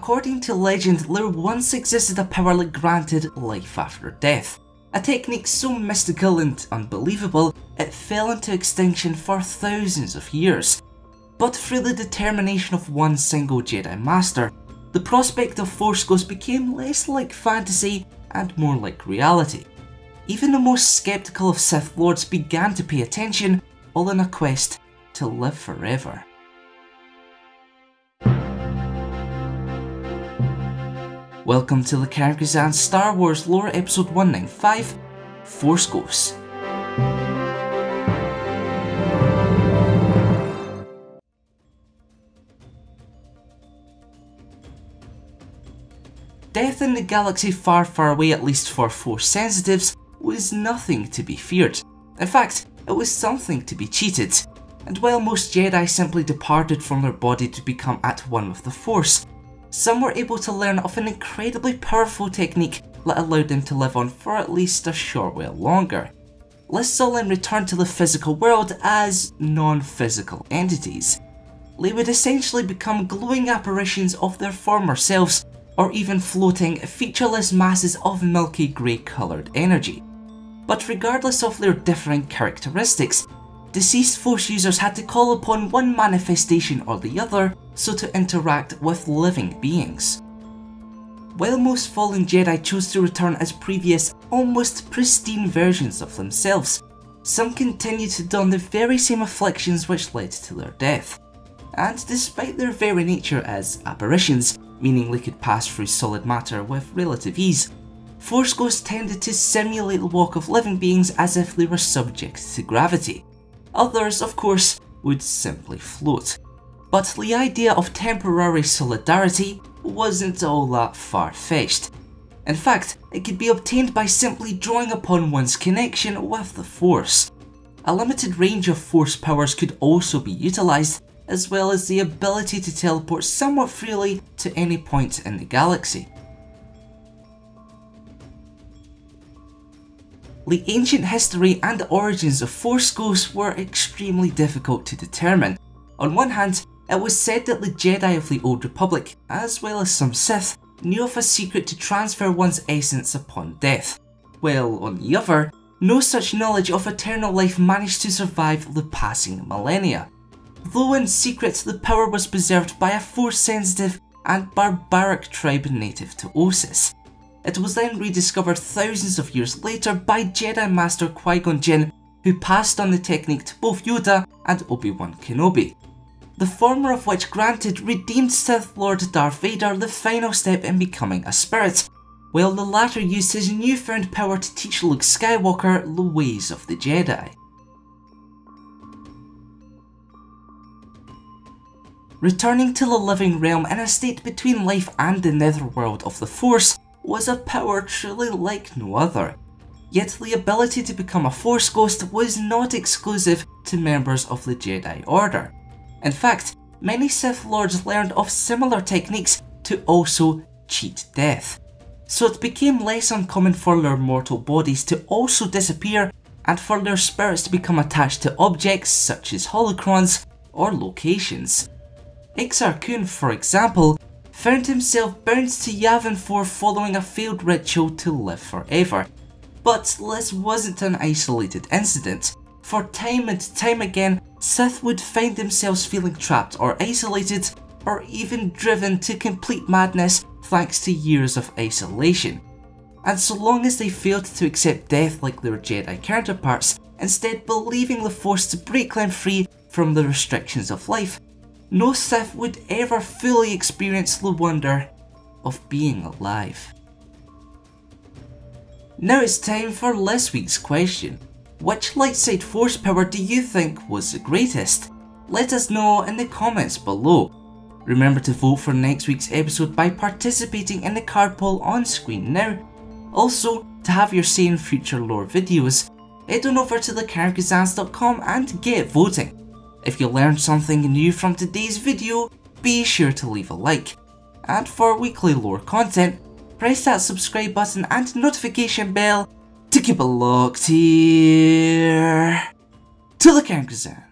according to legend, there once existed a power that granted life after death. A technique so mystical and unbelievable, it fell into extinction for thousands of years. But through the determination of one single Jedi Master, the prospect of Force Ghosts became less like fantasy and more like reality. Even the most skeptical of Sith Lords began to pay attention, all in a quest to live forever. Welcome to the Kyrgyzstan Star Wars Lore Episode 195, Force Ghosts. Death in the galaxy far, far away, at least for Force sensitives, was nothing to be feared. In fact, it was something to be cheated. And while most Jedi simply departed from their body to become at one with the Force, some were able to learn of an incredibly powerful technique that allowed them to live on for at least a short while longer. Let's all then return to the physical world as non-physical entities. They would essentially become glowing apparitions of their former selves, or even floating, featureless masses of milky grey coloured energy. But regardless of their differing characteristics, deceased Force users had to call upon one manifestation or the other so to interact with living beings. While most fallen Jedi chose to return as previous, almost pristine versions of themselves, some continued to don the very same afflictions which led to their death. And despite their very nature as apparitions, meaning they could pass through solid matter with relative ease, Force Ghosts tended to simulate the walk of living beings as if they were subject to gravity. Others, of course, would simply float. But the idea of temporary solidarity wasn't all that far-fetched. In fact, it could be obtained by simply drawing upon one's connection with the Force. A limited range of Force powers could also be utilised, as well as the ability to teleport somewhat freely to any point in the galaxy. The ancient history and origins of Force Ghosts were extremely difficult to determine. On one hand, it was said that the Jedi of the Old Republic, as well as some Sith, knew of a secret to transfer one's essence upon death, while on the other, no such knowledge of eternal life managed to survive the passing millennia. Though in secret, the power was preserved by a Force-sensitive and barbaric tribe native to Ossus. It was then rediscovered thousands of years later by Jedi Master Qui-gon who passed on the technique to both Yoda and Obi-Wan Kenobi. The former of which granted redeemed Sith Lord Darth Vader the final step in becoming a spirit, while the latter used his newfound power to teach Luke Skywalker the ways of the Jedi. Returning to the living realm in a state between life and the netherworld of the Force was a power truly like no other. Yet the ability to become a Force Ghost was not exclusive to members of the Jedi Order. In fact, many Sith Lords learned of similar techniques to also cheat death. So it became less uncommon for their mortal bodies to also disappear and for their spirits to become attached to objects such as holocrons or locations. Exar Kun, for example, found himself bound to Yavin 4 following a failed ritual to live forever. But this wasn't an isolated incident, for time and time again, Sith would find themselves feeling trapped or isolated, or even driven to complete madness thanks to years of isolation. And so long as they failed to accept death like their Jedi counterparts, instead believing the Force to break them free from the restrictions of life, no Sith would ever fully experience the wonder of being alive. Now it's time for this week's question. Which light side Force power do you think was the greatest? Let us know in the comments below. Remember to vote for next week's episode by participating in the card poll on screen now. Also, to have your say in future lore videos, head on over to thekyrgyzstans.com and get voting. If you learned something new from today's video, be sure to leave a like. And for weekly lore content, press that subscribe button and notification bell to keep it locked here to the Kyrgyzstan.